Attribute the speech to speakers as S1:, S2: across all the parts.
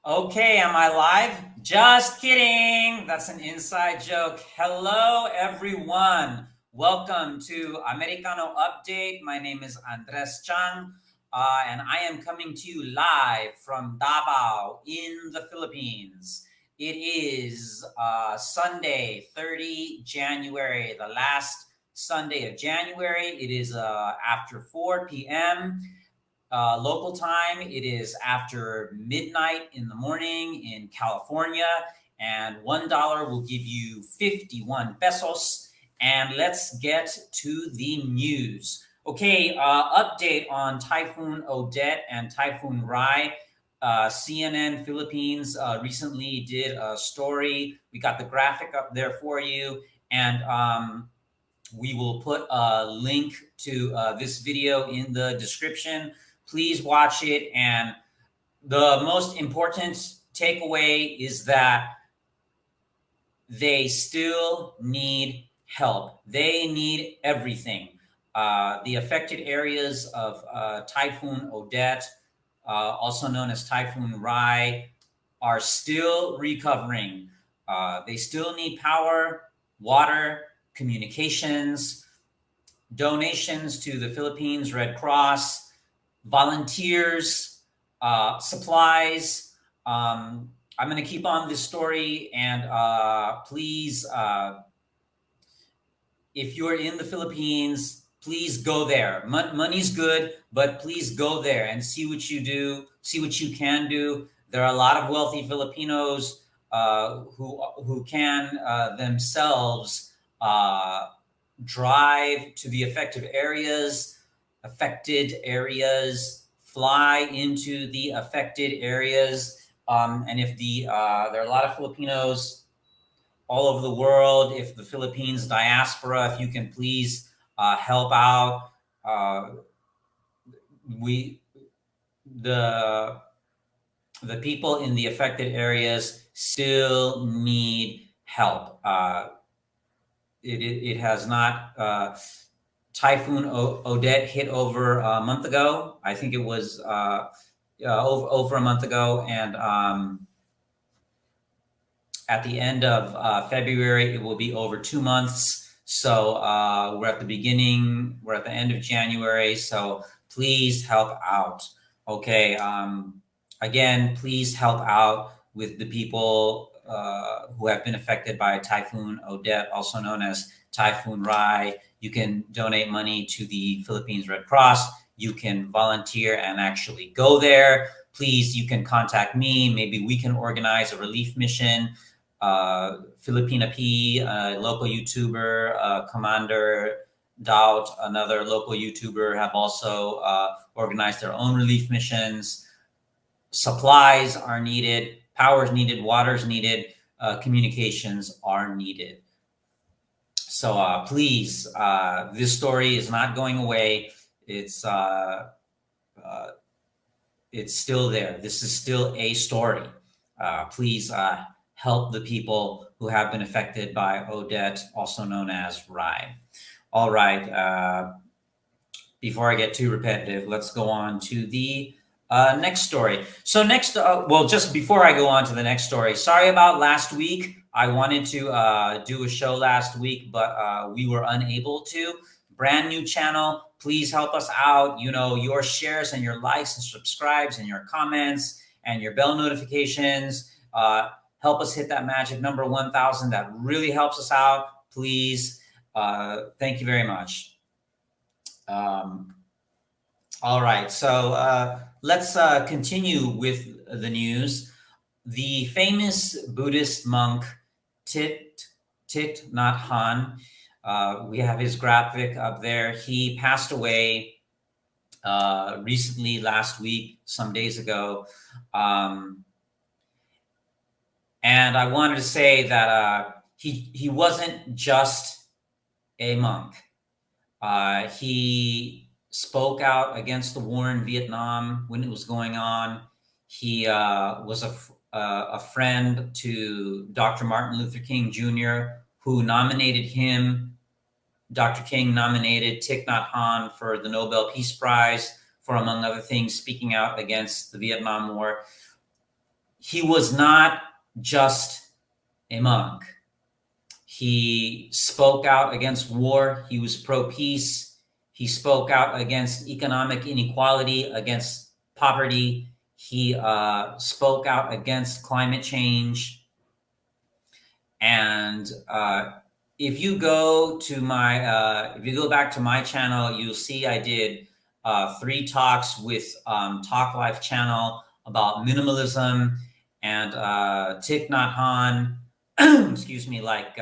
S1: Okay, am I live? Just kidding. That's an inside joke. Hello, everyone. Welcome to Americano Update. My name is Andres Chang, and I am coming to you live from Davao in the Philippines. It is Sunday, 30 January, the last Sunday of January. It is after 4 p.m. Local time, it is after midnight in the morning in California, and $1 will give you 51 pesos. And let's get to the news. Okay, update on Typhoon Odette and Typhoon Rai. CNN Philippines recently did a story. We got the graphic up there for you, and we will put a link to this video in the description. Please watch it. And the most important takeaway is that they still need help. They need everything. The affected areas of Typhoon Odette, also known as Typhoon Rai, are still recovering. They still need power, water, communications, donations to the Philippines Red Cross, volunteers, supplies. I'm going to keep on this story, and please, if you're in the Philippines, please go there. Money's good, but please go there and see what you do, see what you can do. There are a lot of wealthy Filipinos who can themselves drive to the affected areas, fly into the affected areas. And if there are a lot of Filipinos all over the world, if the Philippines diaspora, if you can please help out, the people in the affected areas still need help. It has not. Typhoon Odette hit over a month ago. I think it was over a month ago, and at the end of February, it will be over 2 months. So we're at the beginning. We're at the end of January. So please help out. Okay. Again, please help out with the people who have been affected by Typhoon Odette, also known as Typhoon Rai. You can donate money to the Philippines Red Cross. You can volunteer and actually go there. Please, you can contact me. Maybe we can organize a relief mission. Filipina P, local YouTuber, Commander Doubt, another local YouTuber, have also organized their own relief missions. Supplies are needed, power is needed, water is needed, communications are needed. So please, this story is not going away. It's still there. This is still a story. Please help the people who have been affected by Odette, also known as Rai. All right. Before I get too repetitive, let's go on to the next story. So next, well, just before I go on to the next story, sorry about last week. I wanted to do a show last week, but we were unable to. Brand new channel. Please help us out. You know, your shares and your likes and subscribes and your comments and your bell notifications help us hit that magic number 1,000. That really helps us out. Please. Thank you very much. All right. So let's continue with the news. The famous Buddhist monk Thich Nhat Hanh, we have his graphic up there. He passed away recently, last week, some days ago. And I wanted to say that he wasn't just a monk. He spoke out against the war in Vietnam when it was going on. He was a friend to Dr. Martin Luther King Jr., who nominated him. Dr. King nominated Thich Nhat Hanh for the Nobel Peace Prize for, among other things, speaking out against the Vietnam War. he was not just a monk. He spoke out against war. He was pro-peace. He spoke out against economic inequality, against poverty. He spoke out against climate change. And if you go back to my channel, you'll see I did 3 talks with Talk Life channel about minimalism and Thich Nhat Hanh, excuse me, like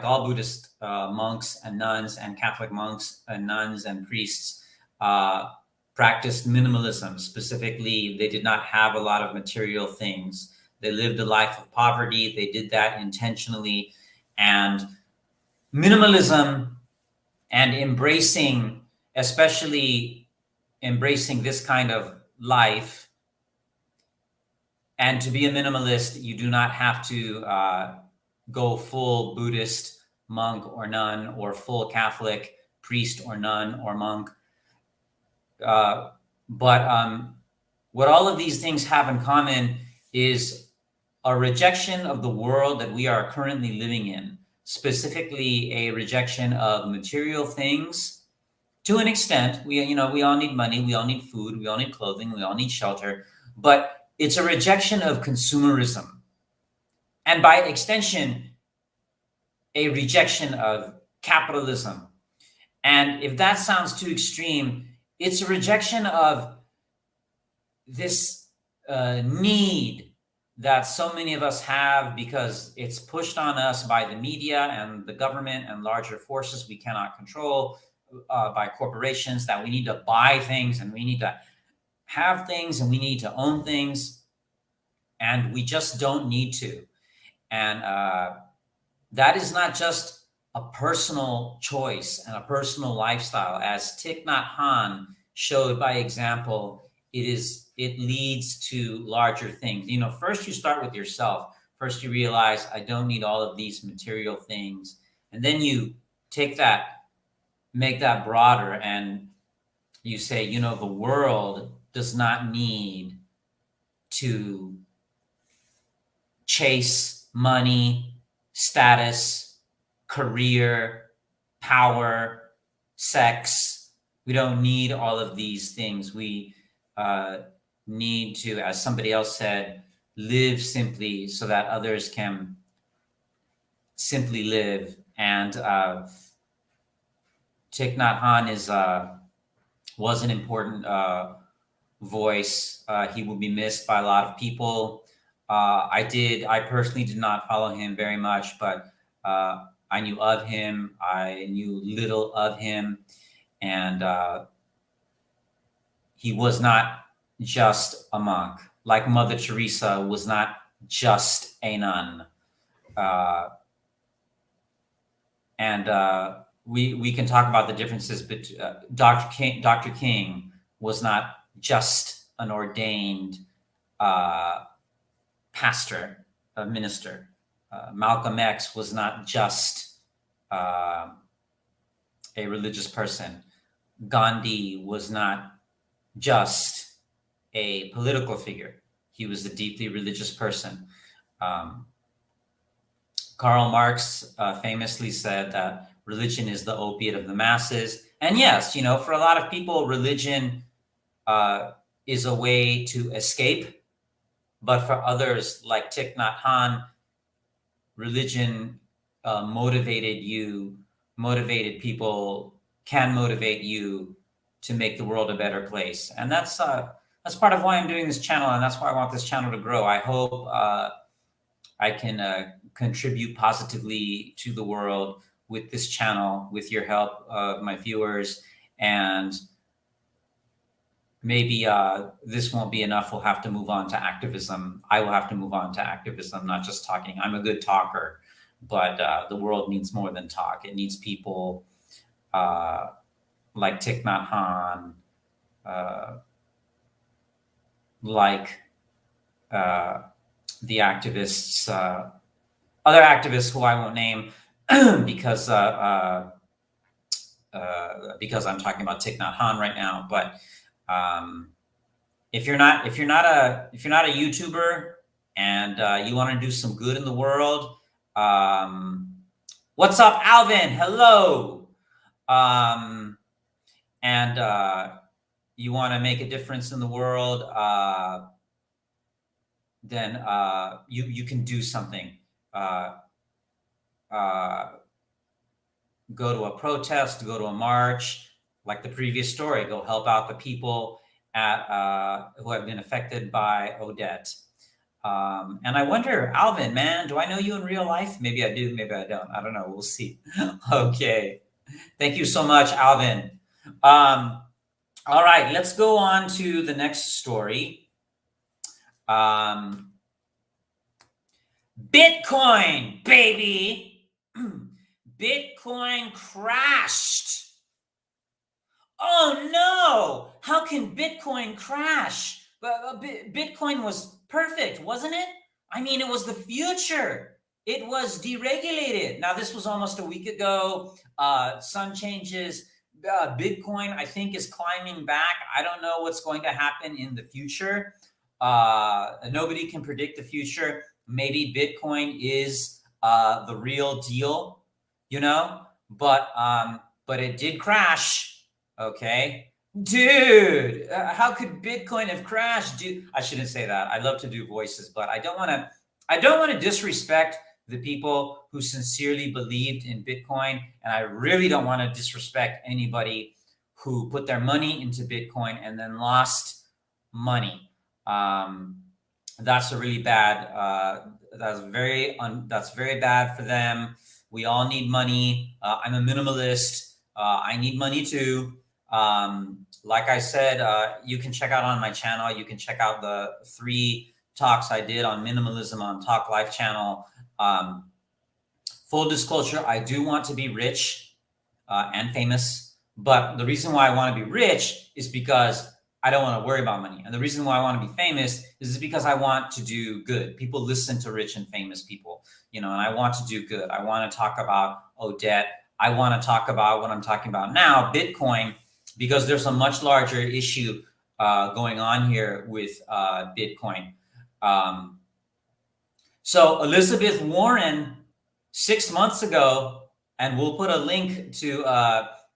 S1: all Buddhist monks and nuns and Catholic monks and nuns and priests practiced minimalism. Specifically, they did not have a lot of material things. They lived a life of poverty. They did that intentionally. And minimalism and especially embracing this kind of life, and to be a minimalist, you do not have to go full Buddhist monk or nun, or full Catholic priest or nun or monk. But what all of these things have in common is a rejection of the world that we are currently living in, specifically a rejection of material things. To an extent, we all need money, we all need food, we all need clothing, we all need shelter, but it's a rejection of consumerism. And by extension, a rejection of capitalism. And if that sounds too extreme, it's a rejection of this need that so many of us have, because it's pushed on us by the media and the government and larger forces we cannot control, by corporations, that we need to buy things and we need to have things and we need to own things, and we just don't need to. And that is not just a personal choice and a personal lifestyle. As Thich Nhat Hanh showed by example, it leads to larger things. First you start with yourself. First you realize, I don't need all of these material things. And then you take that, make that broader, and you say, the world does not need to chase money, status, career, power, sex. We don't need all of these things. We need to, as somebody else said, live simply so that others can simply live. And Thich Nhat Hanh was an important voice. He will be missed by a lot of people. I personally did not follow him very much, but I knew of him. I knew little of him. And he was not just a monk, like Mother Teresa was not just a nun. And we can talk about the differences, but Dr. King was not just an ordained pastor, a minister. Malcolm X was not just a religious person. Gandhi was not just a political figure. He was a deeply religious person. Karl Marx famously said that religion is the opiate of the masses. And yes, for a lot of people, religion is a way to escape. But for others, like Thich Nhat Hanh, religion motivated people, can motivate you to make the world a better place. And that's part of why I'm doing this channel, and that's why I want this channel to grow. I hope I can contribute positively to the world with this channel, with your help, my viewers. And maybe this won't be enough. We'll have to move on to activism. I will have to move on to activism, not just talking. I'm a good talker, but the world needs more than talk. It needs people like Thich Nhat Hanh, like the activists, other activists who I won't name because I'm talking about Thich Nhat Hanh right now. But if you're not a YouTuber and you want to do some good in the world, what's up, Alvin? Hello. And you want to make a difference in the world, then you can do something. Go to a protest, go to a march, like the previous story. Go help out the people who have been affected by Odette. And I wonder, Alvin, man, do I know you in real life? Maybe I do, maybe I don't. I don't know. We'll see. Okay. Thank you so much, Alvin. All right, let's go on to the next story. Bitcoin, baby. Bitcoin crashed. Oh no! How can Bitcoin crash? Bitcoin was perfect, wasn't it? I mean, it was the future. It was deregulated. Now, this was almost a week ago. Some changes. Bitcoin, I think, is climbing back. I don't know what's going to happen in the future. Nobody can predict the future. Maybe Bitcoin is the real deal, you know? But it did crash. Okay. Dude, how could Bitcoin have crashed? Dude, I shouldn't say that. I love to do voices, but I don't want to disrespect the people who sincerely believed in Bitcoin, and I really don't want to disrespect anybody who put their money into Bitcoin and then lost money. That's a really bad. That's very bad for them. We all need money. I'm a minimalist. I need money too. Like I said, you can check out on my channel. You can check out the 3 talks I did on minimalism on Talk Life channel. Full disclosure, I do want to be rich and famous, but the reason why I want to be rich is because I don't want to worry about money. And the reason why I want to be famous is because I want to do good. People listen to rich and famous people, and I want to do good. I want to talk about Odette. I want to talk about what I'm talking about now, Bitcoin, because there's a much larger issue going on here with Bitcoin. So Elizabeth Warren, 6 months ago, and we'll put a link to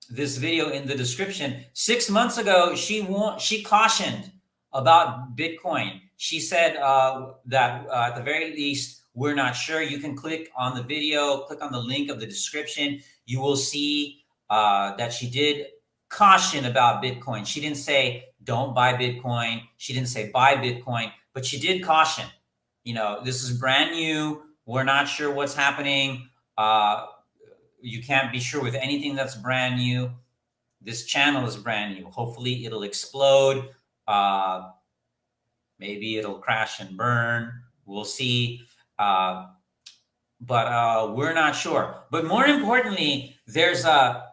S1: this video in the description. 6 months ago, she cautioned about Bitcoin. She said that at the very least, we're not sure. You can click on the video, click on the link of the description. You will see that she did caution about Bitcoin. She didn't say don't buy Bitcoin. She didn't say buy Bitcoin, but she did caution. This is brand new. We're not sure what's happening. You can't be sure with anything that's brand new. This channel is brand new. Hopefully it'll explode. Maybe it'll crash and burn. We'll see. But we're not sure. But more importantly, there's the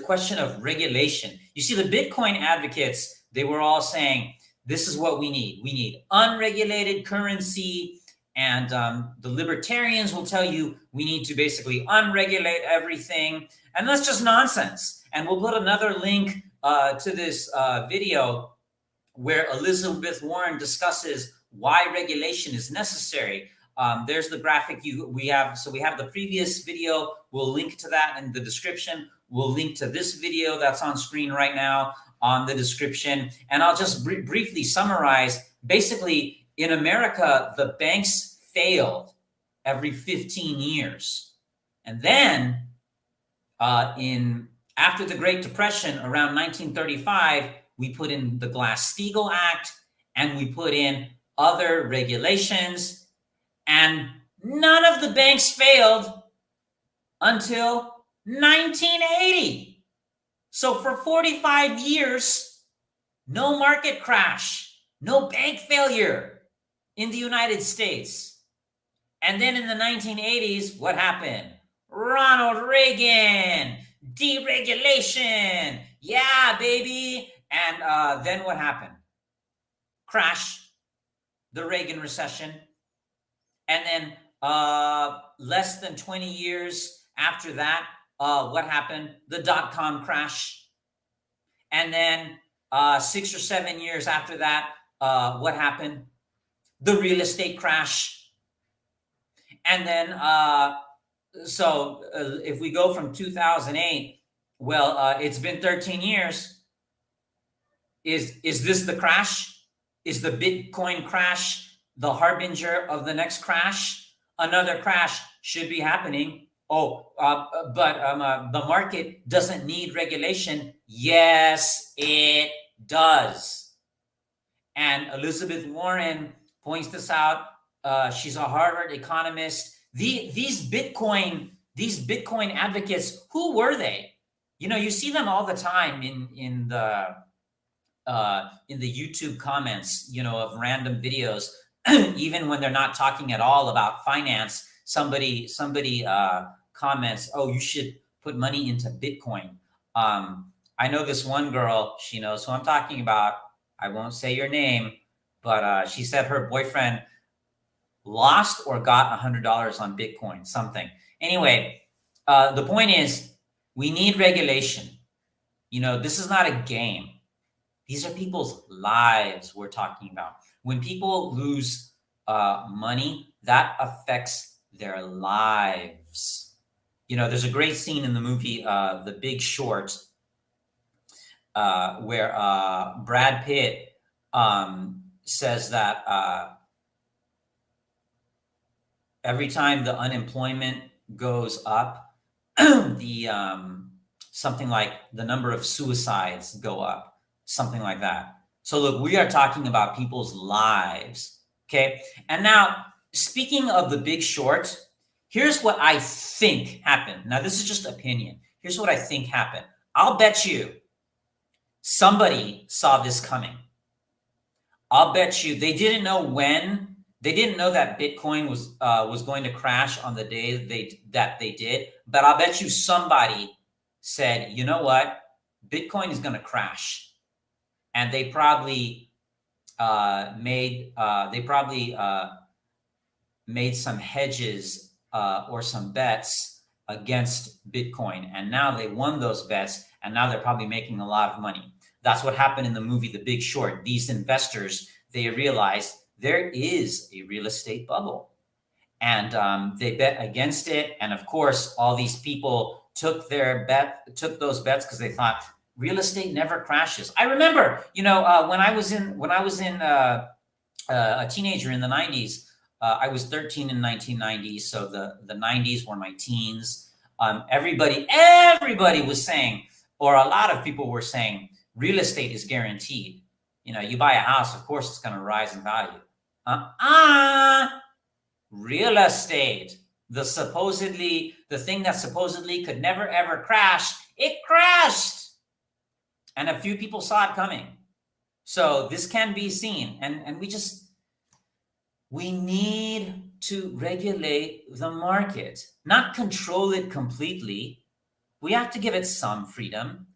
S1: question of regulation. You see, the Bitcoin advocates, they were all saying, this is what we need. We need unregulated currency. And the libertarians will tell you we need to basically unregulate everything. And that's just nonsense. And we'll put another link to this video where Elizabeth Warren discusses why regulation is necessary. There's the graphic we have. So we have the previous video. We'll link to that in the description. We'll link to this video that's on screen right now on the description. And I'll just briefly summarize. Basically, in America, the banks failed every 15 years. And then after the Great Depression, around 1935, we put in the Glass-Steagall Act, and we put in other regulations, and none of the banks failed until 1980. So for 45 years, no market crash, no bank failure in the United States. And then in the 1980s, what happened? Ronald Reagan, deregulation. Yeah, baby. And then what happened? Crash, the Reagan recession. And then less than 20 years after that, what happened? The dot-com crash. And then 6 or 7 years after that, what happened? The real estate crash. And then, if we go from 2008, well, it's been 13 years. Is this the crash? Is the Bitcoin crash the harbinger of the next crash? Another crash should be happening. But the market doesn't need regulation. Yes, it does. And Elizabeth Warren points this out. She's a Harvard economist. These Bitcoin advocates, who were they? You know, you see them all the time in the YouTube comments, you know, of random videos. Even when they're not talking at all about finance, somebody comments, "Oh, you should put money into Bitcoin." I know this one girl, she knows who I'm talking about. I won't say your name, but she said her boyfriend lost or got $100 on Bitcoin, something. Anyway, the point is, we need regulation. You know, this is not a game. These are people's lives we're talking about. When people lose money, that affects their lives. You know, there's a great scene in the movie The Big Short where Brad Pitt says that every time the unemployment goes up, something like the number of suicides go up, something like that. So look, we are talking about people's lives, okay? And now, speaking of The Big Short, here's what I think happened. Now, this is just opinion. Here's what I think happened. I'll bet you somebody saw this coming. I'll bet you they didn't know when. They didn't know that Bitcoin was going to crash on the day that they did. But I'll bet you somebody said, you know what? Bitcoin is going to crash. And they probably made some hedges or some bets against Bitcoin. And now they won those bets, and now they're probably making a lot of money. That's what happened in the movie The Big Short. These investors, they realized there is a real estate bubble. And they bet against it. And of course, all these people took those bets because they thought real estate never crashes. I remember, you know, when I was a teenager in the 90s, I was 13 in 1990, so the 90s were my teens. Everybody was saying, or a lot of people were saying, real estate is guaranteed. You know, you buy a house, of course it's going to rise in value. Real estate, the thing that supposedly could never ever crash, it crashed. And a few people saw it coming. So this can be seen. And we need to regulate the market, not control it completely. We have to give it some freedom.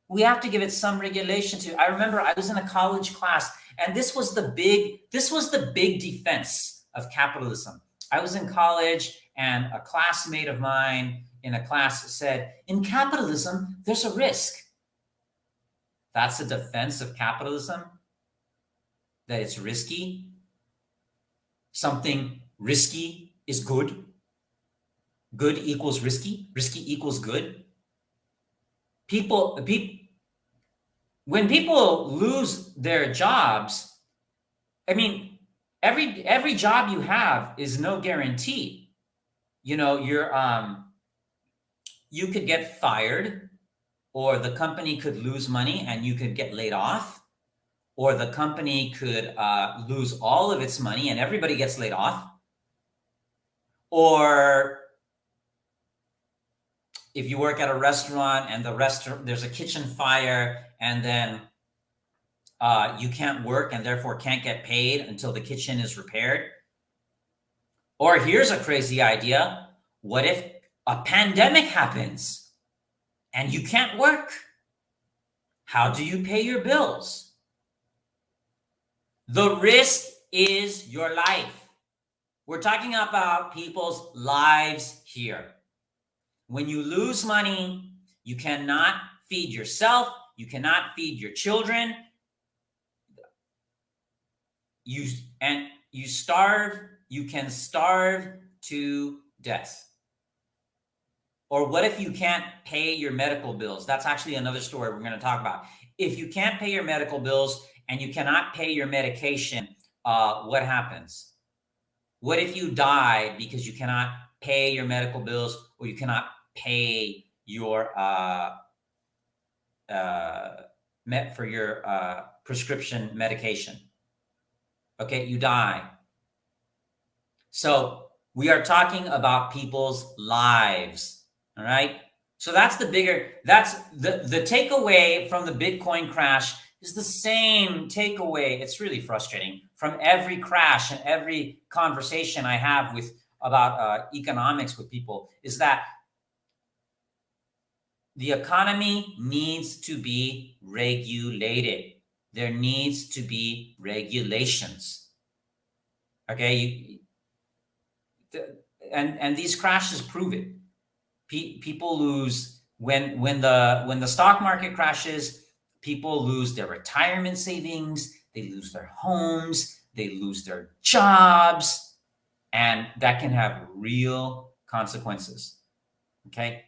S1: We have to give it some regulation too. I remember I was in a college class, and this was the big defense of capitalism. I was in college, and a classmate of mine in a class said, in capitalism, there's a risk. That's a defense of capitalism? That it's risky? Something risky is good? Good equals risky? Risky equals good? When people lose their jobs, I mean, every job you have is no guarantee. You know, you could get fired, or the company could lose money and you could get laid off, or the company could lose all of its money and everybody gets laid off. Or if you work at a restaurant and there's a kitchen fire, and then you can't work and therefore can't get paid until the kitchen is repaired. Or here's a crazy idea. What if a pandemic happens and you can't work? How do you pay your bills? The risk is your life. We're talking about people's lives here. When you lose money, you cannot feed yourself, you cannot feed your children, you can starve to death. Or what if you can't pay your medical bills? That's actually another story we're going to talk about. If you can't pay your medical bills and you cannot pay your medication, what happens? What if you die because you cannot pay your medical bills or you cannot pay your for your prescription medication? Okay, you die. So we are talking about people's lives. All right. So that's the takeaway from the Bitcoin crash is the same takeaway. It's really frustrating from every crash and every conversation I have about economics with people is that the economy needs to be regulated. There needs to be regulations. Okay. And these crashes prove it. People lose when the stock market crashes. People lose their retirement savings, they lose their homes, they lose their jobs, and that can have real consequences. Okay,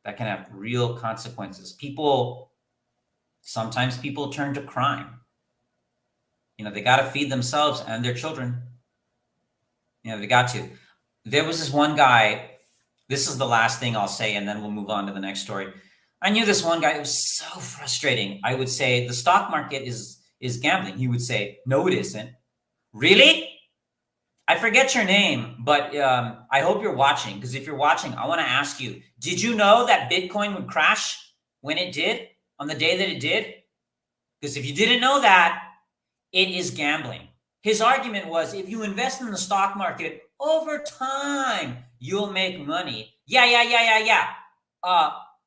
S1: that can have real consequences. Sometimes people turn to crime. They got to feed themselves and their children. They got to. There was this one guy. This is the last thing I'll say, and then we'll move on to the next story. I knew this one guy. It was so frustrating. I would say the stock market is gambling. He would say, no, it isn't. Really? I forget your name, but I hope you're watching, because if you're watching, I want to ask you, did you know that Bitcoin would crash when it did, on the day that it did? Because if you didn't know that, it is gambling. His argument was, if you invest in the stock market over time, you'll make money. Yeah.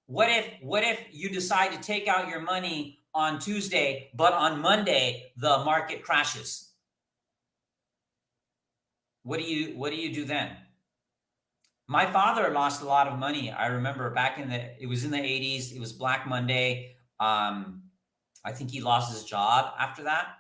S1: What if you decide to take out your money on Tuesday, but on Monday the market crashes? What do you do then? My father lost a lot of money. I remember it was in the 80s. It was Black Monday. I think he lost his job after that.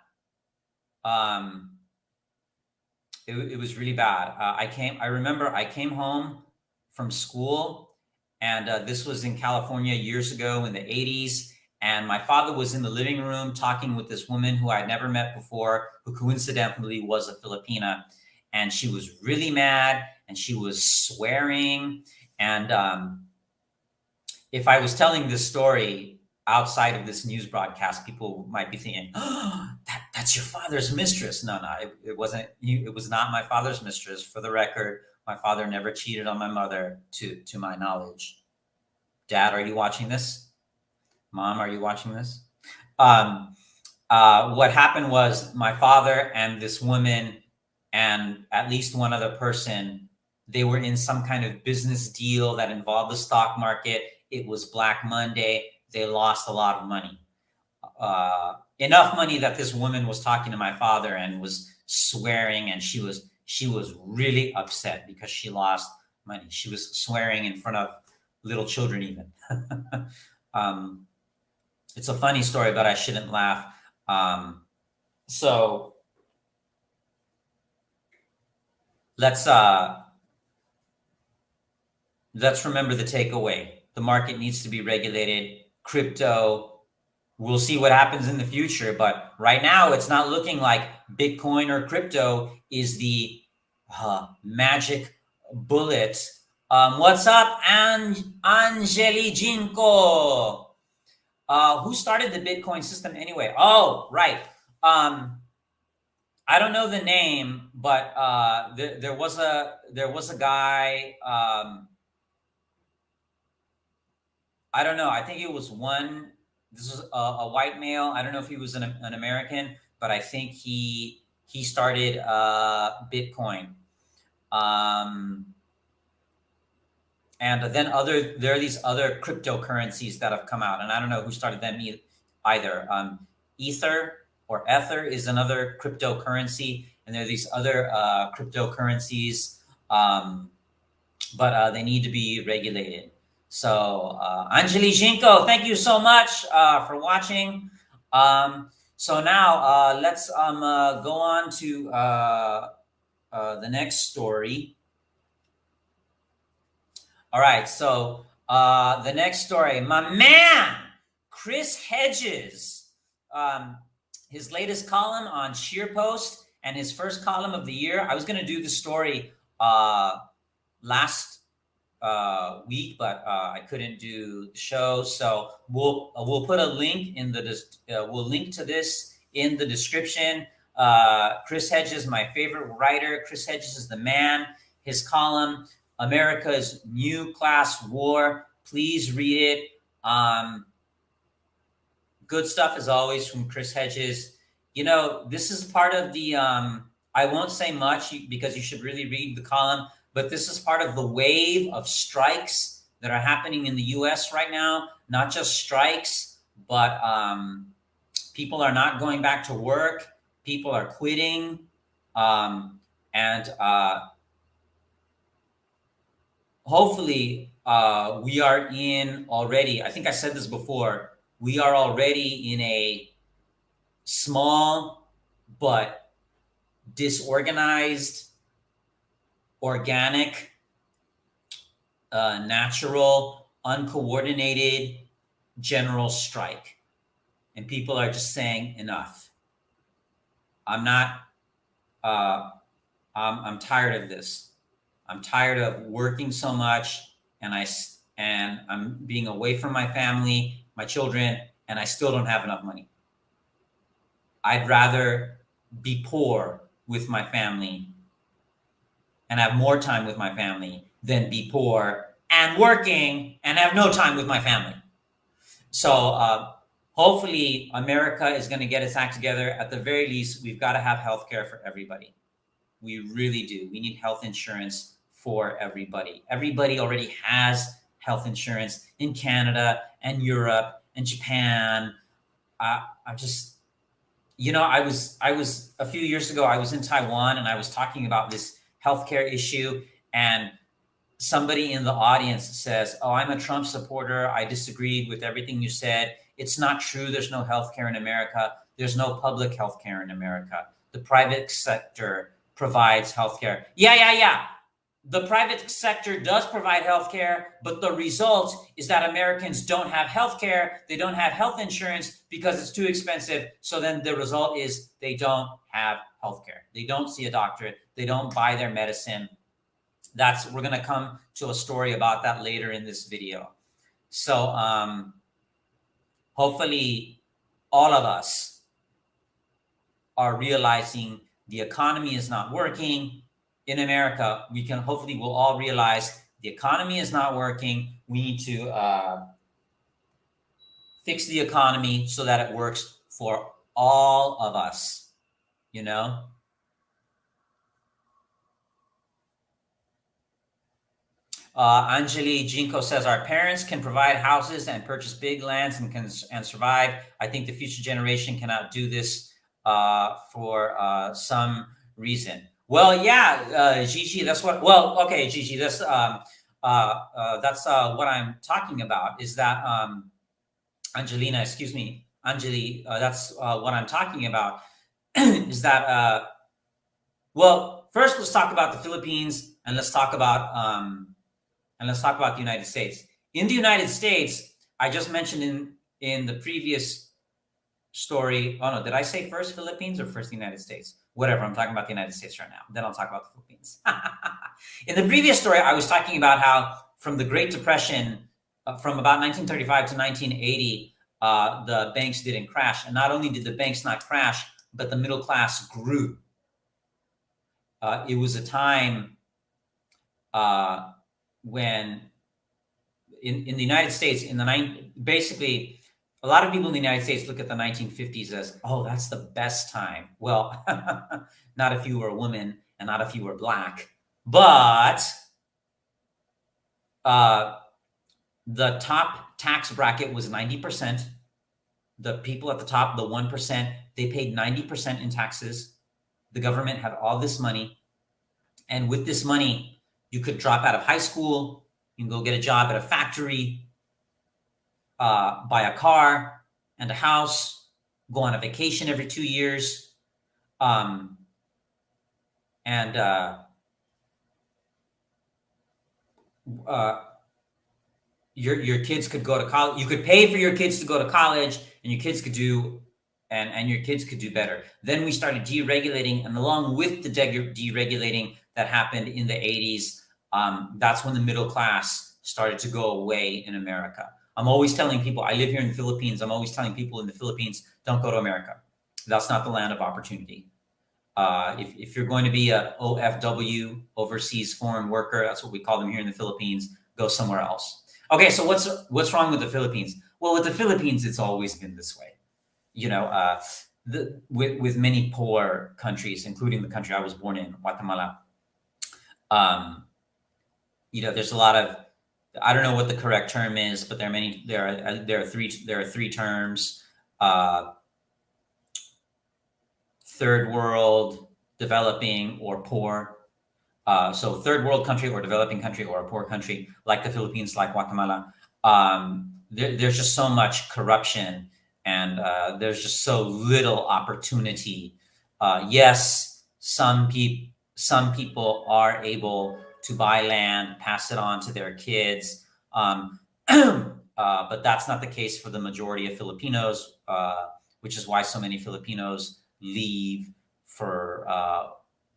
S1: It was really bad. I remember I came home from school, and this was in California years ago in the 80s. And my father was in the living room talking with this woman who I'd never met before, who coincidentally was a Filipina. And she was really mad, and she was swearing. And if I was telling this story outside of this news broadcast, people might be thinking, oh, that's your father's mistress. No, it wasn't. It was not my father's mistress. For the record, my father never cheated on my mother, to my knowledge. Dad, are you watching this? Mom, are you watching this? What happened was my father and this woman and at least one other person, they were in some kind of business deal that involved the stock market. It was Black Monday. They lost a lot of money. Enough money that this woman was talking to my father and was swearing, and she was really upset because she lost money. She was swearing in front of little children even. It's a funny story, but I shouldn't laugh. So let's remember the takeaway. The market needs to be regulated. Crypto, we'll see what happens in the future, but right now it's not looking like Bitcoin or crypto is the magic bullet. What's up, Angeli Jinko? Who started the Bitcoin system anyway? Oh, right. I don't know the name, but there was a guy. I don't know. I think it was one. This was a white male. I don't know if he was an American, but I think he started Bitcoin. And then there are these other cryptocurrencies that have come out, and I don't know who started them either. Ether or Ether is another cryptocurrency, and there are these other cryptocurrencies, but they need to be regulated. So, Angeli Jinko, thank you so much for watching. So now let's go on to the next story. All right, so the next story, my man, Chris Hedges, his latest column on Scheerpost and his first column of the year. I was going to do the story last week, but I couldn't do the show. So we'll put a link in the we'll link to this in the description. Chris Hedges, my favorite writer. Chris Hedges is the man. His column, America's New Class War. Please read it. Good stuff as always from Chris Hedges. You know, this is part of the. I won't say much because you should really read the column. But this is part of the wave of strikes that are happening in the U.S. right now. Not just strikes, but people are not going back to work. People are quitting. And hopefully we are in already, I think I said this before, we are already in a small but disorganized, organic, natural, uncoordinated general strike. And people are just saying enough. I'm tired of this. I'm tired of working so much and I'm being away from my family, my children, and I still don't have enough money. I'd rather be poor with my family and have more time with my family than be poor and working and have no time with my family. So hopefully America is going to get its act together. At the very least, we've got to have healthcare for everybody. We really do. We need health insurance for everybody. Everybody already has health insurance in Canada and Europe and Japan. I'm just, you know, I was a few years ago, I was in Taiwan and I was talking about this healthcare issue, and somebody in the audience says, "Oh, I'm a Trump supporter. I disagreed with everything you said. It's not true. There's no healthcare in America. There's no public healthcare in America. The private sector provides healthcare." Yeah. The private sector does provide healthcare, but the result is that Americans don't have healthcare. They don't have health insurance because it's too expensive. So then the result is they don't have healthcare. They don't see a doctor. They don't buy their medicine. We're going to come to a story about that later in this video. So hopefully all of us are realizing the economy is not working. In America, we'll all realize the economy is not working. We need to fix the economy so that it works for all of us, you know? Anjali Jinko says, our parents can provide houses and purchase big lands and survive. I think the future generation cannot do this for some reason. Well, yeah, Gigi, Gigi, that's what I'm talking about is that, Angelina, excuse me, Anjali, that's what I'm talking about is that, well, first let's talk about the Philippines and let's talk about the United States. In the United States, I just mentioned in the previous story. Oh no, did I say first Philippines or first the United States? Whatever, I'm talking about the United States right now. Then I'll talk about the Philippines. In the previous story, I was talking about how from the Great Depression, from about 1935 to 1980, the banks didn't crash. And not only did the banks not crash, but the middle class grew. It was a time when in the United States, basically, a lot of people in the United States look at the 1950s as, oh, that's the best time. Well, not if you were a woman and not if you were Black, but the top tax bracket was 90%. The people at the top, the 1%, they paid 90% in taxes. The government had all this money. And with this money, you could drop out of high school, you can go get a job at a factory, buy a car and a house, go on a vacation every 2 years. And your kids could go to college. You could pay for your kids to go to college, and your kids could do better. Then we started deregulating, and along with the deregulating that happened in the 80s, that's when the middle class started to go away in America. I'm always telling people, I live here in the Philippines. I'm always telling people in the Philippines, don't go to America. That's not the land of opportunity. If you're going to be a OFW, overseas foreign worker, that's what we call them here in the Philippines, go somewhere else. Okay, so what's wrong with the Philippines? Well, with the Philippines, it's always been this way. With many poor countries, including the country I was born in, Guatemala, there's a lot of, I don't know what the correct term is, but there are three terms: third world, developing, or poor. So third world country or developing country or a poor country like the Philippines, like Guatemala. There's just so much corruption, and there's just so little opportunity. Yes, some people are able to buy land, pass it on to their kids, but that's not the case for the majority of Filipinos, which is why so many Filipinos leave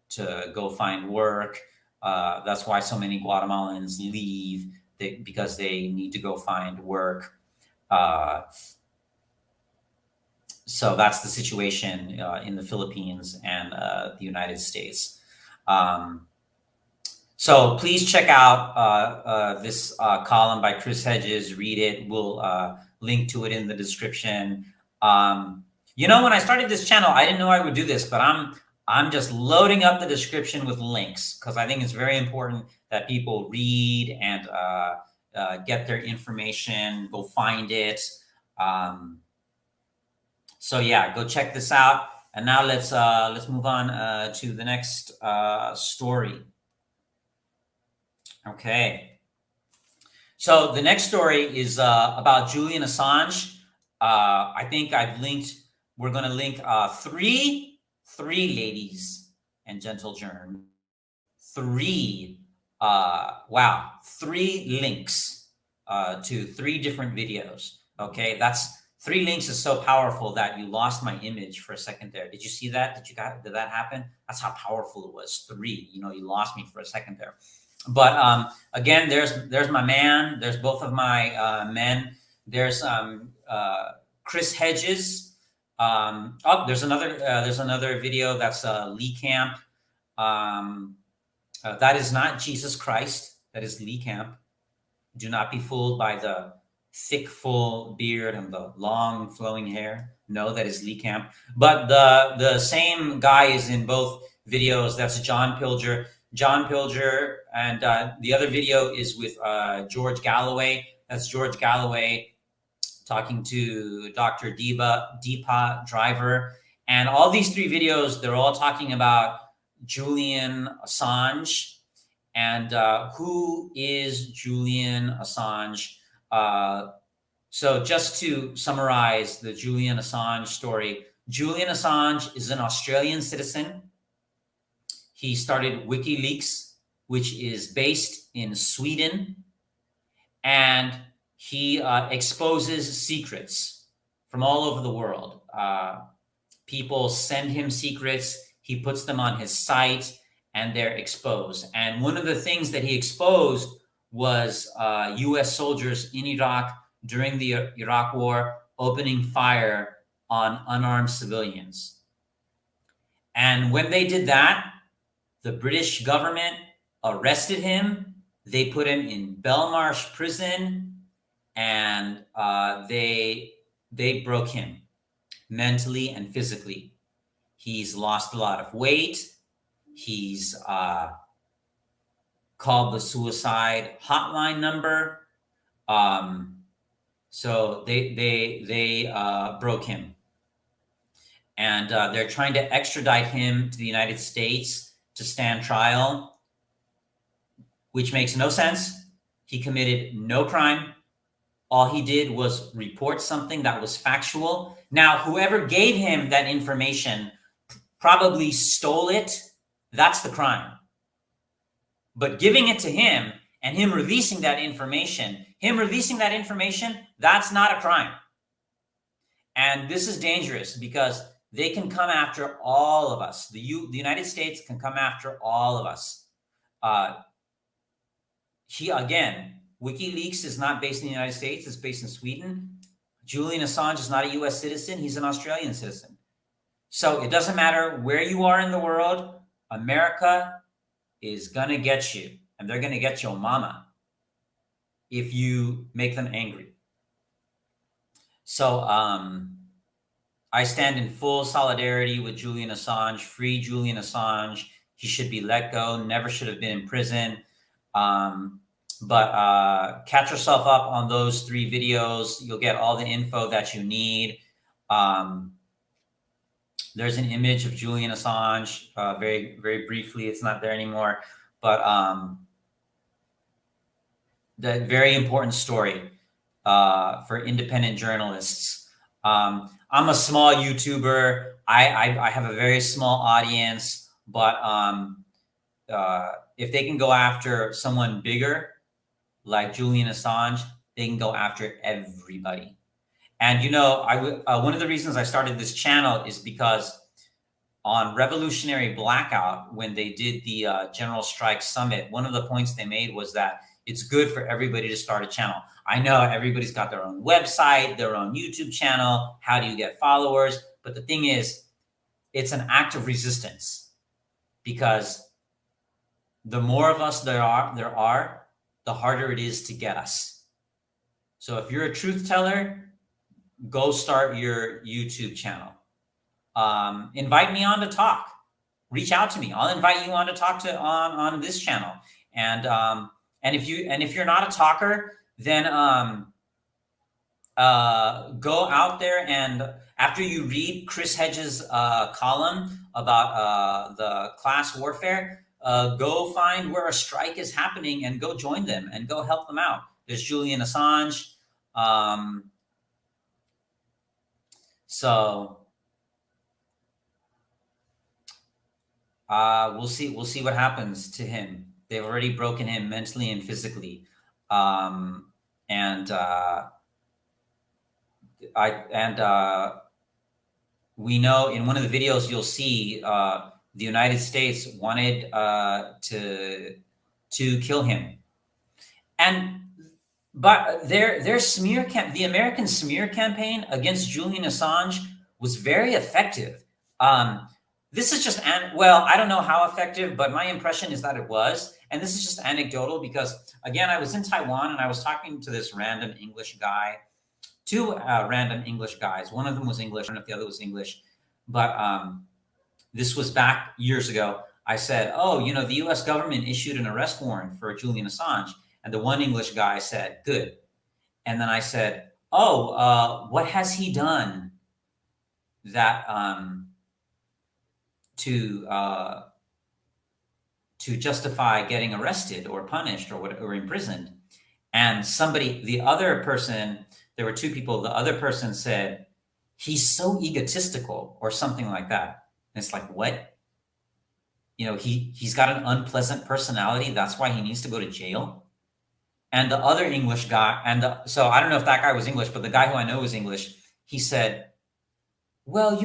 S1: to go find work. That's why so many Guatemalans leave, because they need to go find work. So that's the situation in the Philippines and the United States. So please check out this column by Chris Hedges. Read it. We'll link to it in the description. When I started this channel, I didn't know I would do this, but I'm just loading up the description with links because I think it's very important that people read and get their information, go find it. So yeah, go check this out. And now let's move on to the next story. Okay. So the next story is about Julian Assange. I think we're going to link three ladies and gentle germ. Three links to 3 different videos. Okay, that's 3 links is so powerful that you lost my image for a second there. Did you see that? Did that happen? That's how powerful it was. 3. You lost me for a second there. But again, there's my man. There's both of my men. There's Chris Hedges. There's another video that's Lee Camp. That is not Jesus Christ. That is Lee Camp. Do not be fooled by the thick, full beard and the long, flowing hair. No, that is Lee Camp. But the same guy is in both videos. That's John Pilger. John Pilger, and the other video is with George Galloway. That's George Galloway talking to Dr. Deepa Driver. And all these 3 videos, they're all talking about Julian Assange. And who is Julian Assange? So just to summarize the Julian Assange story, Julian Assange is an Australian citizen. He started WikiLeaks, which is based in Sweden, and he exposes secrets from all over the world. People send him secrets. He puts them on his site, and they're exposed. And one of the things that he exposed was U.S. soldiers in Iraq during the Iraq War opening fire on unarmed civilians. And when they did that, the British government arrested him. They put him in Belmarsh prison, and they broke him mentally and physically. He's lost a lot of weight. He's called the suicide hotline number. So they broke him, and they're trying to extradite him to the United States to stand trial, which makes no sense. He committed no crime. All he did was report something that was factual. Now, whoever gave him that information probably stole it. That's the crime. But giving it to him and him releasing that information, that's not a crime. And this is dangerous because they can come after all of us. The United States can come after all of us. WikiLeaks is not based in the United States. It's based in Sweden. Julian Assange is not a U.S. citizen. He's an Australian citizen. So it doesn't matter where you are in the world. America is going to get you, and they're going to get your mama if you make them angry. So I stand in full solidarity with Julian Assange. Free Julian Assange. He should be let go. Never should have been in prison. But catch yourself up on those 3 videos. You'll get all the info that you need. There's an image of Julian Assange, very, very briefly. It's not there anymore. But the very important story for independent journalists. I'm a small YouTuber. I have a very small audience. But if they can go after someone bigger, like Julian Assange, they can go after everybody. And, one of the reasons I started this channel is because on Revolutionary Blackout, when they did the General Strike Summit, one of the points they made was that it's good for everybody to start a channel. I know everybody's got their own website, their own YouTube channel. How do you get followers? But the thing is, it's an act of resistance, because the more of us there are, the harder it is to get us. So if you're a truth teller, go start your YouTube channel. Invite me on to talk. Reach out to me. I'll invite you on to talk on this channel. And if you're not a talker, then go out there, and after you read Chris Hedges' column about the class warfare, go find where a strike is happening and go join them and go help them out. There's Julian Assange. So we'll see what happens to him. They've already broken him mentally and physically. We know in one of the videos you'll see the United States wanted to kill him, but their smear the American smear campaign against Julian Assange was very effective. This is just I don't know how effective, but my impression is that it was. And this is just anecdotal because, again, I was in Taiwan and I was talking to this random English guy. 2 random English guys. One of them was English. I don't know if the other was English, but this was back years ago. I said, the U.S. government issued an arrest warrant for Julian Assange. And the one English guy said, good. And then I said, what has he done that to justify getting arrested or punished or imprisoned? And the other person, there were 2 people. The other person said, he's so egotistical or something like that. And it's like, what? He's got an unpleasant personality. That's why he needs to go to jail. And the other English guy, so I don't know if that guy was English, but the guy who I know was English, he said, well,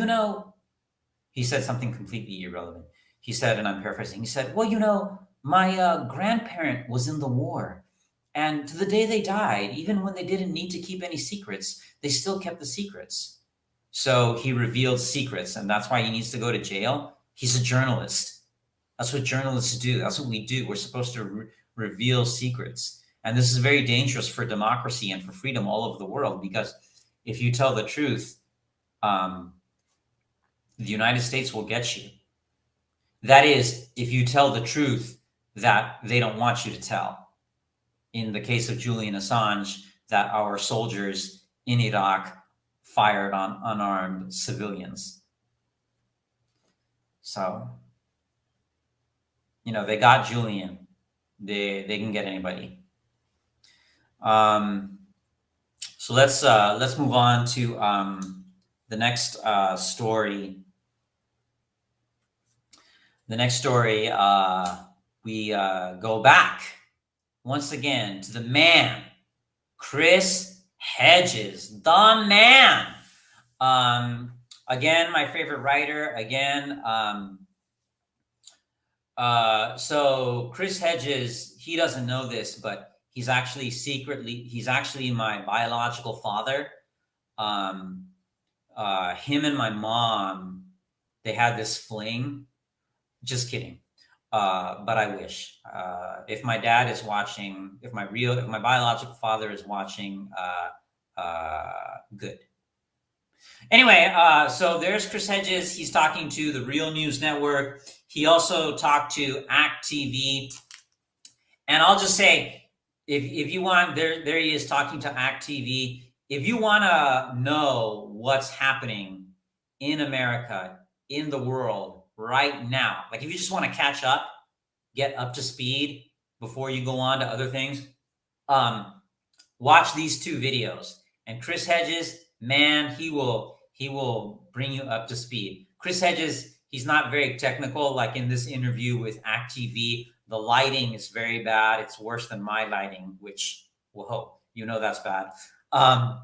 S1: he said something completely irrelevant. He said, and I'm paraphrasing, he said, well, my grandparent was in the war. And to the day they died, even when they didn't need to keep any secrets, they still kept the secrets. So he revealed secrets, and that's why he needs to go to jail. He's a journalist. That's what journalists do. That's what we do. We're supposed to reveal secrets. And this is very dangerous for democracy and for freedom all over the world, because if you tell the truth, the United States will get you. That is, if you tell the truth that they don't want you to tell. In the case of Julian Assange, that our soldiers in Iraq fired on unarmed civilians. So, they got Julian. They can get anybody. So let's move on to the next story. The next story, we go back once again to the man, Chris Hedges, the man. Again, my favorite writer. Again, so Chris Hedges, he doesn't know this, but he's actually my biological father. Him and my mom, they had this fling. Just kidding. But I wish. If my dad is watching, if my biological father is watching, good. Anyway, so there's Chris Hedges. He's talking to the Real News Network. He also talked to ACT TV. And I'll just say, if you want, there he is talking to ACT TV. If you want to know what's happening in America, in the world right now, like if you just want to catch up, get up to speed before you go on to other things, watch these two videos. And Chris Hedges, man, he will bring you up to speed. Chris Hedges, he's not very technical. Like in this interview with ACT TV, the lighting is very bad. It's worse than my lighting, which, whoa, you know that's bad. But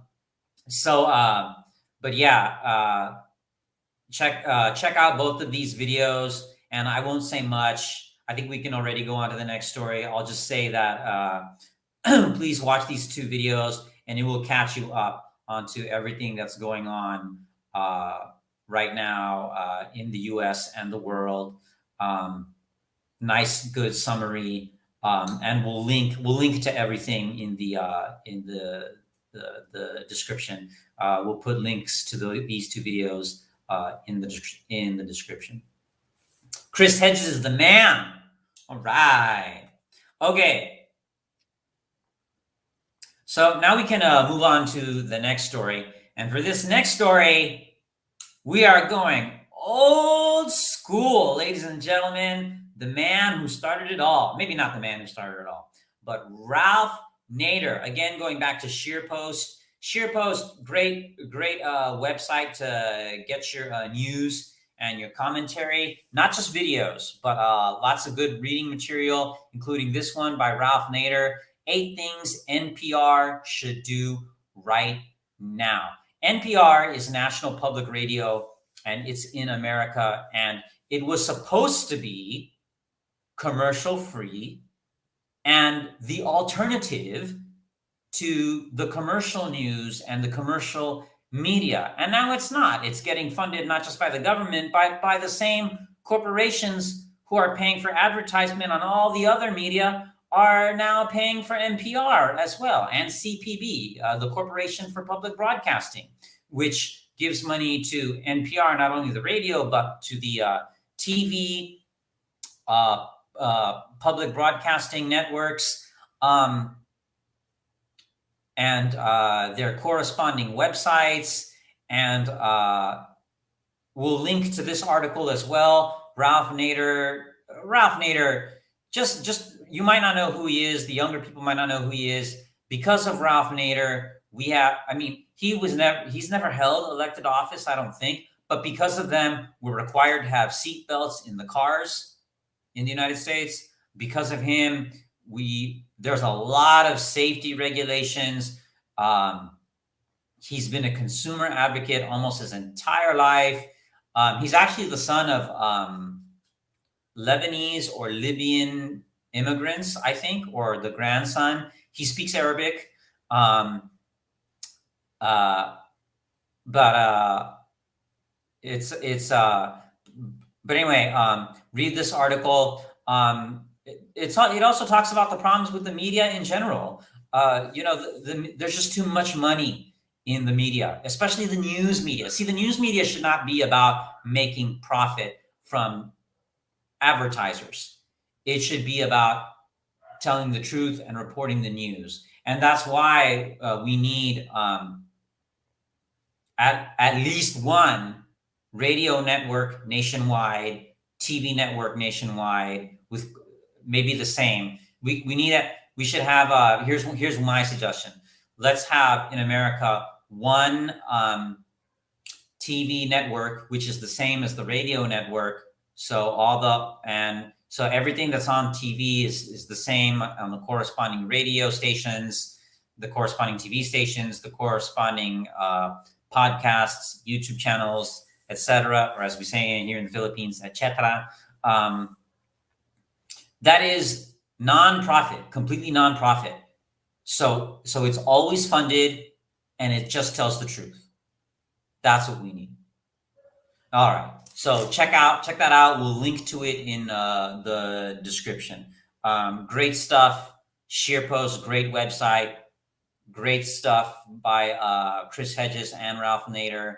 S1: yeah, check out both of these videos, and I won't say much. I think we can already go on to the next story. I'll just say that please watch these two videos, and it will catch you up onto everything that's going on right now in the U.S. and the world. Nice, good summary, and we'll link to everything in the description. We'll put links to these two videos in the description. Chris Hedges is the man. All right. Okay. So now we can move on to the next story. And for this next story, we are going old school, ladies and gentlemen. The man who started it all. Maybe not the man who started it all, but Ralph Nader. Again, going back to Scheerpost. Scheerpost, great website to get your news and your commentary. Not just videos, but lots of good reading material, including this one by Ralph Nader. 8 things NPR should do right now. NPR is National Public Radio, and it's in America, and it was supposed to be commercial-free and the alternative to the commercial news and the commercial media. And now it's not. It's getting funded not just by the government, but by the same corporations who are paying for advertisement on all the other media are now paying for NPR as well, and CPB, the Corporation for Public Broadcasting, which gives money to NPR, not only the radio, but to the TV, public broadcasting networks, and their corresponding websites. And we'll link to this article as well. Ralph Nader, just you might not know who he is. The younger people might not know who he is. Because of Ralph Nader, he's never held elected office, I don't think. But because of them, we're required to have seatbelts in the cars in the United States. Because of him, there's a lot of safety regulations. He's been a consumer advocate almost his entire life. He's actually the son of Lebanese or Libyan immigrants, I think, or the grandson. He speaks Arabic. But anyway, read this article. It also talks about the problems with the media in general. There's just too much money in the media, especially the news media. See, the news media should not be about making profit from advertisers. It should be about telling the truth and reporting the news. And that's why we need at least one radio network nationwide, TV network nationwide, with maybe the same. We need it. We should have. Here's my suggestion. let's have in America one TV network, which is the same as the radio network. So so everything that's on TV is the same on the corresponding radio stations, the corresponding TV stations, the corresponding podcasts, YouTube channels, etc., or as we say here in the Philippines, etc. That is nonprofit, completely nonprofit. So it's always funded, and it just tells the truth. That's what we need. All right. So check that out. We'll link to it in the description. Great stuff. Scheerpost, great website. Great stuff by Chris Hedges and Ralph Nader,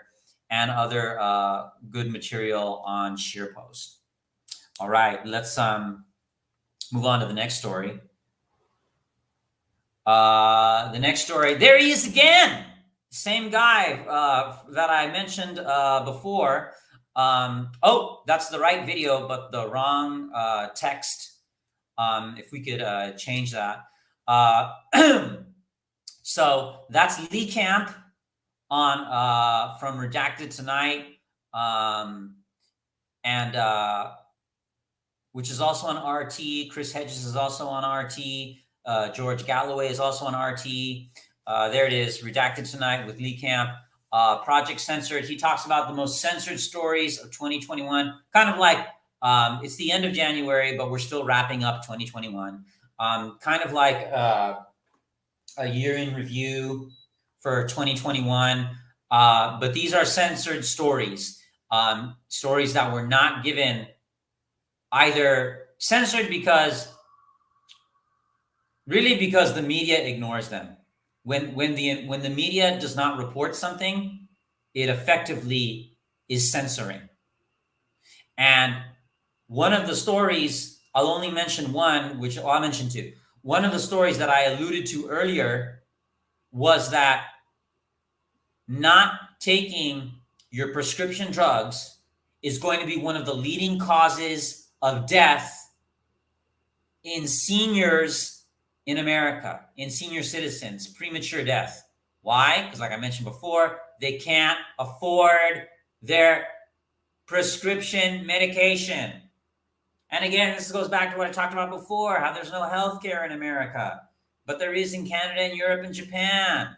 S1: and other good material on Scheerpost. All right. Let's move on to the next story. The next story. There he is again. Same guy that I mentioned before. Oh, that's the right video, but the wrong text. If we could change that. So that's Lee Camp on from Redacted tonight, and which is also on RT. Chris Hedges is also on RT. George Galloway is also on RT. There it is, Redacted tonight with Lee Camp. Project Censored. He talks about the most censored stories of 2021. Kind of like it's the end of January, but we're still wrapping up 2021. Kind of like a year in review for 2021. But these are censored stories. Stories that were not given, either censored because the media ignores them. When the media does not report something, it effectively is censoring. And one of the stories, I'll only mention one, which I'll mention two. One of the stories that I alluded to earlier was that not taking your prescription drugs is going to be one of the leading causes of death in seniors in America, in senior citizens, premature death. Why? Because like I mentioned before, they can't afford their prescription medication. And again, this goes back to what I talked about before, how there's no health care in America, but there is in Canada and Europe and Japan.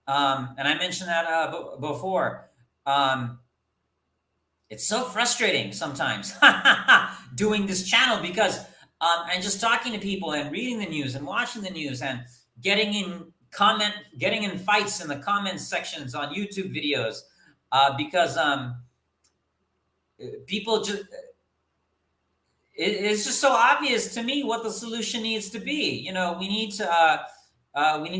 S1: And I mentioned that before. It's so frustrating sometimes doing this channel because and just talking to people and reading the news and watching the news and getting in fights in the comments sections on YouTube videos because people just, it's just so obvious to me what the solution needs to be. You know, we need to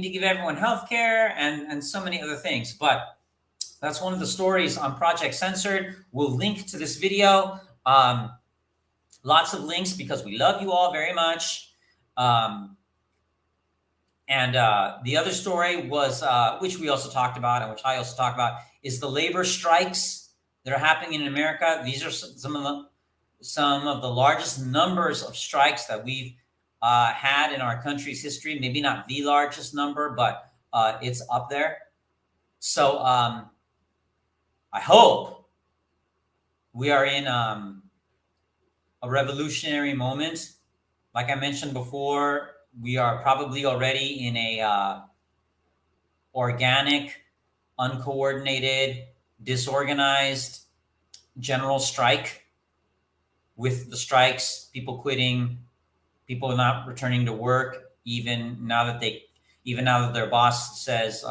S1: give everyone health care and so many other things. But that's one of the stories on Project Censored. We'll link to this video. Lots of links because we love you all very much. And the other story was, which we also talked about and which I also talked about, is the labor strikes that are happening in America. These are some of the largest numbers of strikes that we've had in our country's history. Maybe not the largest number, but it's up there. So I hope we are in a revolutionary moment. Like I mentioned before, we are probably already in a organic, uncoordinated, disorganized general strike. With the strikes, people quitting, people not returning to work, even now that their boss says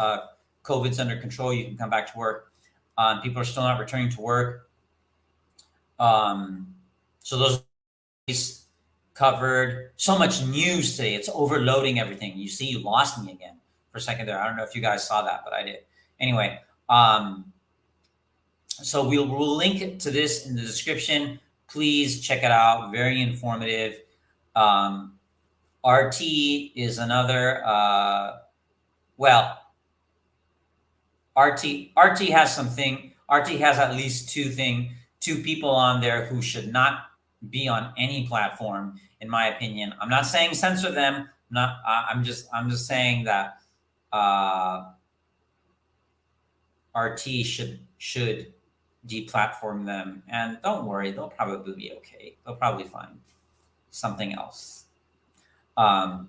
S1: COVID's under control, you can come back to work. People are still not returning to work. So those covered. So much news today. It's overloading everything. You see, you lost me again for a second there. I don't know if you guys saw that, but I did. Anyway, so we'll link to this in the description. Please check it out. Very informative. RT is another, RT has something. RT has at least two people on there who should not be on any platform, in my opinion. I'm not saying censor them. I'm just saying that RT should deplatform them, and don't worry, they'll probably be okay. They'll probably find something else. All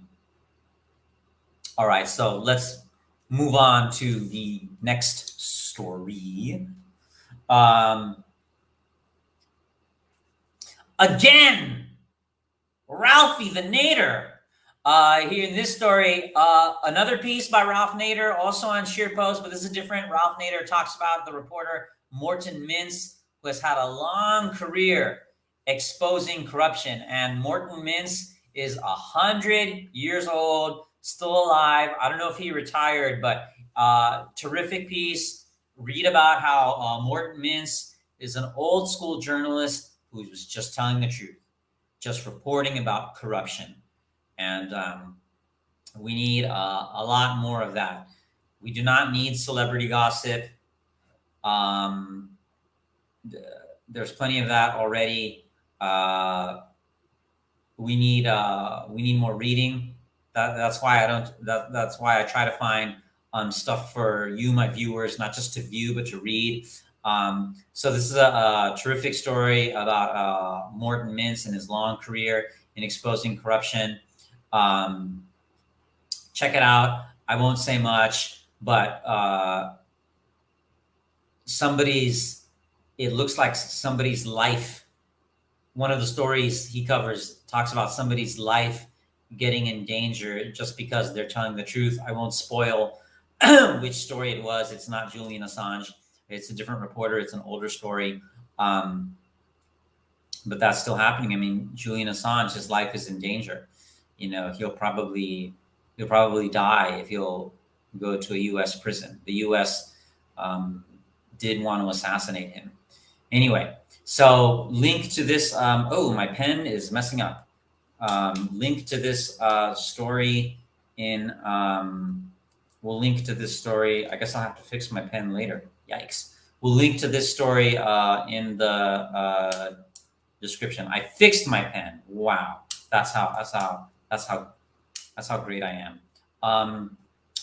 S1: right, so let's move on to the next story. Again, Ralphie the Nader. Here in this story, another piece by Ralph Nader, also on Scheerpost, but this is different. Ralph Nader talks about the reporter Morton Mintz, who has had a long career exposing corruption. And Morton Mintz is 100 years old, still alive. I don't know if he retired, but terrific piece. Read about how Morton Mintz is an old school journalist who was just telling the truth, just reporting about corruption. And we need a lot more of that. We do not need celebrity gossip. There's plenty of that already. We need more reading. That's why that's why I try to find stuff for you, my viewers, not just to view but to read. So this is a terrific story about Morton Mintz and his long career in exposing corruption. Check it out. I won't say much, but it looks like somebody's life. One of the stories he covers talks about somebody's life getting in danger just because they're telling the truth. I won't spoil which story it was. It's not Julian Assange. It's a different reporter. It's an older story. But that's still happening. I mean, Julian Assange, his life is in danger. You know, he'll probably die if he'll go to a U.S. prison. The U.S. Did want to assassinate him. Anyway, so link to this. Oh, my pen is messing up. Link to this story in. We'll link to this story. I guess I'll have to fix my pen later. Yikes. We'll link to this story in the description. I fixed my pen. Wow, that's how great I am.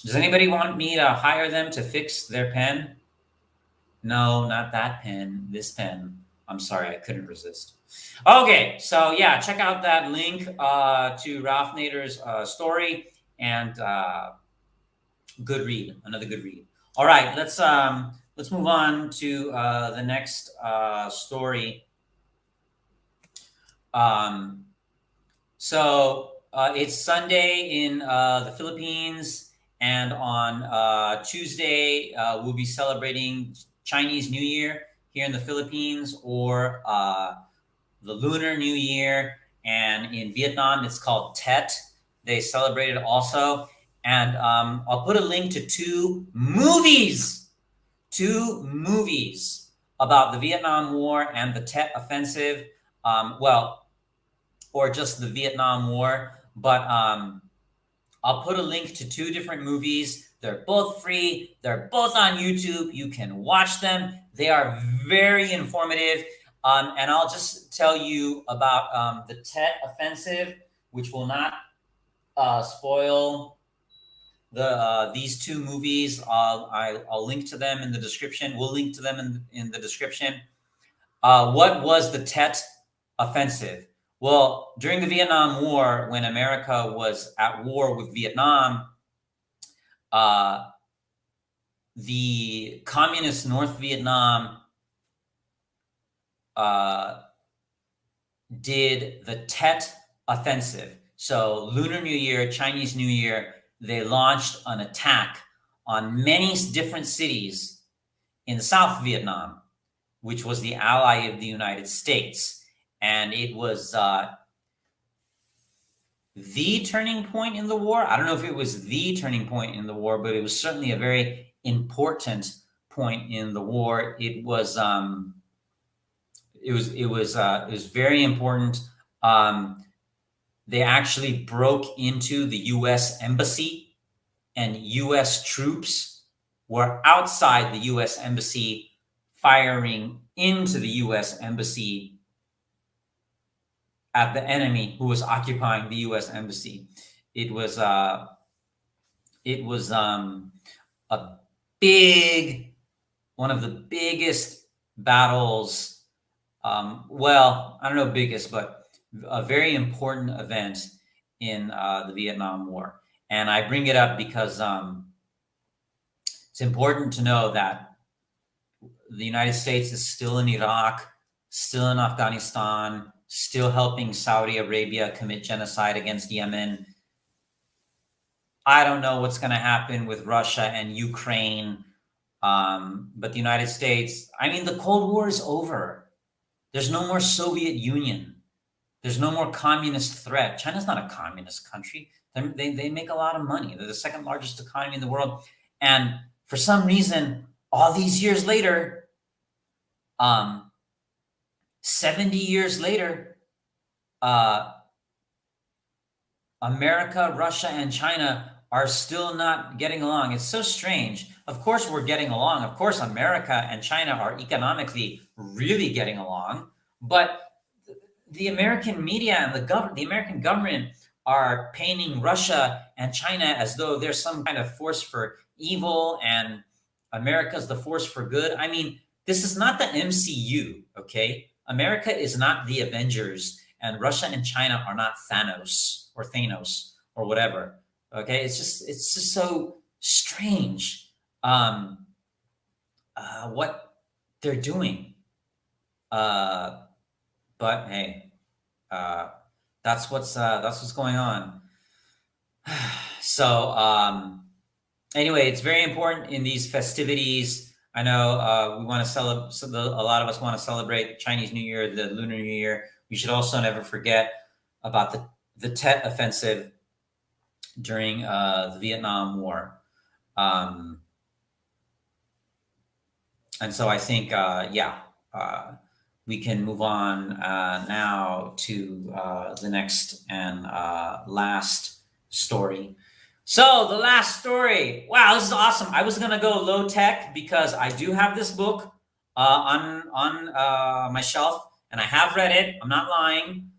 S1: Does anybody want me to hire them to fix their pen? No, not that pen. This pen. I'm sorry, I couldn't resist. Okay, so yeah, check out that link to Ralph Nader's story, and good read, another good read. All right, let's move on to the next story. So it's Sunday in the Philippines, and on Tuesday we'll be celebrating Chinese New Year here in the Philippines, or the Lunar New Year, and in Vietnam it's called Tet. They celebrate it also, and I'll put a link to two movies about the Vietnam War and the Tet Offensive. Or just the Vietnam War, but I'll put a link to two different movies. They're both free. They're both on YouTube. You can watch them. They are very informative. And I'll just tell you about the Tet Offensive, which will not spoil these two movies. I'll link to them in the description. We'll link to them in the description. What was the Tet Offensive? Well, during the Vietnam War, when America was at war with Vietnam, the communist North Vietnam did the Tet Offensive. So Lunar New Year, Chinese New Year, they launched an attack on many different cities in South Vietnam, which was the ally of the United States. And it was the turning point in the war. I don't know if it was the turning point in the war, but it was certainly a very important point in the war. It was very important. They actually broke into the U.S. embassy, and U.S. troops were outside the U.S. embassy, firing into the U.S. embassy at the enemy who was occupying the U.S. embassy. It was it was a big, one of the biggest battles. Well, I don't know biggest, but a very important event in the Vietnam War. And I bring it up because it's important to know that the United States is still in Iraq, still in Afghanistan, still helping Saudi Arabia commit genocide against Yemen. I don't know what's going to happen with Russia and Ukraine, but the United States, I mean, the Cold War is over. There's no more Soviet Union. There's no more communist threat. China's not a communist country. They make a lot of money. They're the second largest economy in the world. And for some reason, all these years later, 70 years later, America, Russia, and China are still not getting along. It's so strange. Of course, we're getting along. Of course, America and China are economically really getting along. But the American media and the American government are painting Russia and China as though there's some kind of force for evil and America's the force for good. I mean, this is not the MCU, okay? America is not the Avengers, and Russia and China are not Thanos or whatever. Okay, it's just so strange what they're doing. But hey, that's what's going on. So anyway, it's very important in these festivities. I know we want to celebrate. A lot of us want to celebrate Chinese New Year, the Lunar New Year. We should also never forget about the Tet Offensive during the Vietnam War. And so I think, we can move on now to the next and last story. So the last story. Wow, this is awesome. I was gonna go low tech because I do have this book on my shelf, and I have read it. I'm not lying.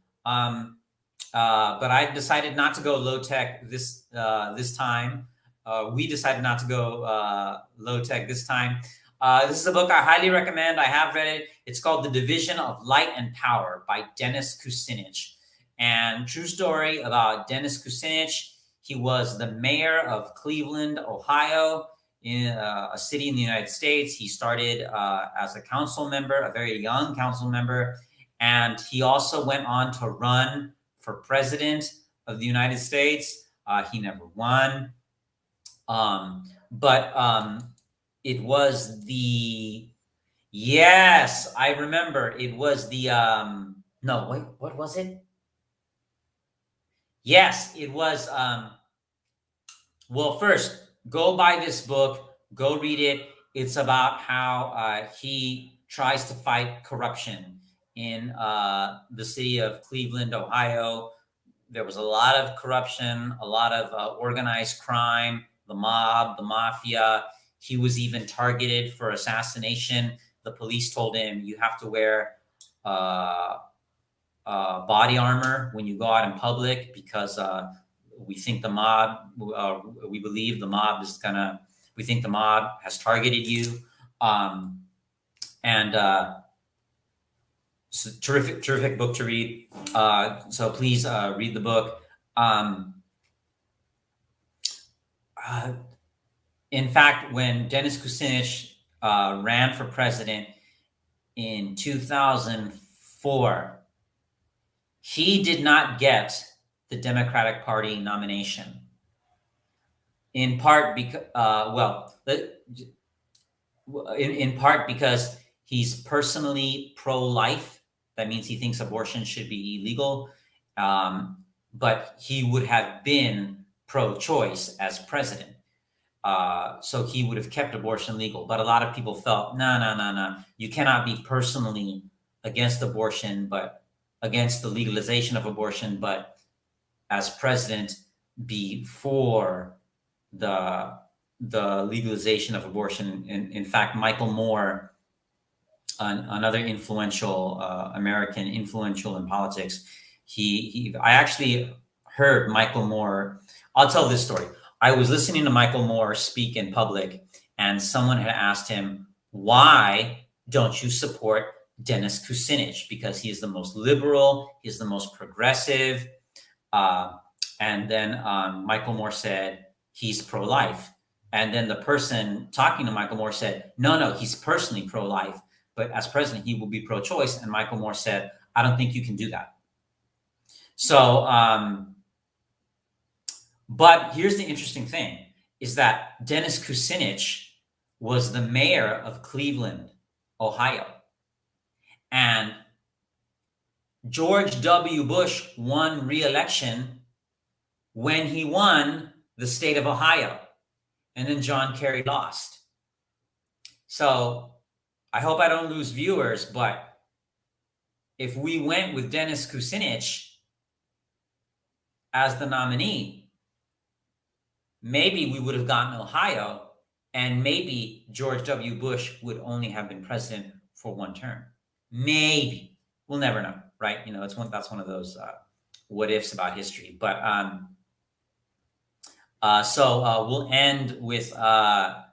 S1: But I decided not to go low tech this time. We decided not to go low tech this time. This is a book I highly recommend. I have read it. It's called The Division of Light and Power by Dennis Kucinich. And true story about Dennis Kucinich. He was the mayor of Cleveland, Ohio, in a city in the United States. He started as a council member, a very young council member. And he also went on to run for president of the United States. He never won. But it was yes, I remember. It was no, wait, what was it? Yes, it was, well, first, go buy this book, go read it. It's about how he tries to fight corruption in the city of Cleveland, Ohio. There was a lot of corruption, a lot of organized crime, the mob, the mafia. He was even targeted for assassination. The police told him, you have to wear body armor when you go out in public because we think the mob, we believe the mob we think the mob has targeted you. It's a terrific book to read. So please read the book. In fact, when Dennis Kucinich ran for president in 2004, he did not get the Democratic Party nomination. In part because, in part because he's personally pro-life. That means he thinks abortion should be illegal. But he would have been pro-choice as president. So he would have kept abortion legal. But a lot of people felt, no. You cannot be personally against abortion, but against the legalization of abortion, but as president be for the legalization of abortion. In fact, Michael Moore, another influential American, influential in politics, I actually heard Michael Moore. I'll tell this story. I was listening to Michael Moore speak in public, and someone had asked him, why don't you support Dennis Kucinich? Because he's the most liberal, he's the most progressive. And then Michael Moore said, he's pro-life. And then the person talking to Michael Moore said, no, he's personally pro-life, but as president, he will be pro-choice. And Michael Moore said, I don't think you can do that. So, but here's the interesting thing, is that Dennis Kucinich was the mayor of Cleveland, Ohio. And George W. Bush won re-election when he won the state of Ohio. And then John Kerry lost. So I hope I don't lose viewers, but if we went with Dennis Kucinich as the nominee, maybe we would have gotten Ohio, and maybe George W. Bush would only have been president for one term. Maybe. We'll never know, right? You know, that's one of those what ifs about history. But so we'll end with the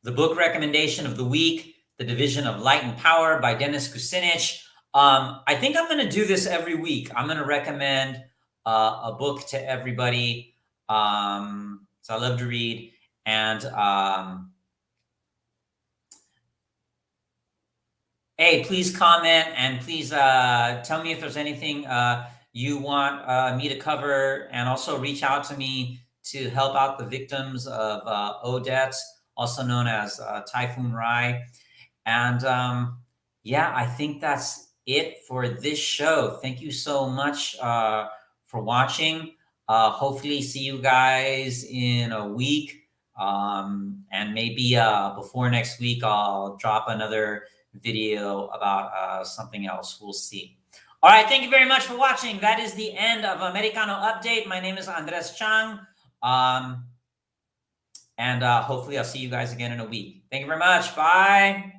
S1: book recommendation of the week, The Division of Light and Power by Dennis Kucinich. I think I'm going to do this every week. I'm going to recommend a book to everybody. So I love to read. And hey, please comment, and please tell me if there's anything you want me to cover, and also reach out to me to help out the victims of Odette, also known as Typhoon Rai. And yeah, I think that's it for this show. Thank you so much for watching. Hopefully see you guys in a week. And maybe before next week, I'll drop another video about something else. We'll see. All right, thank you very much for watching. That is the end of Americano Update. My name is Andres Chang. And hopefully I'll see you guys again in a week. Thank you very much. Bye.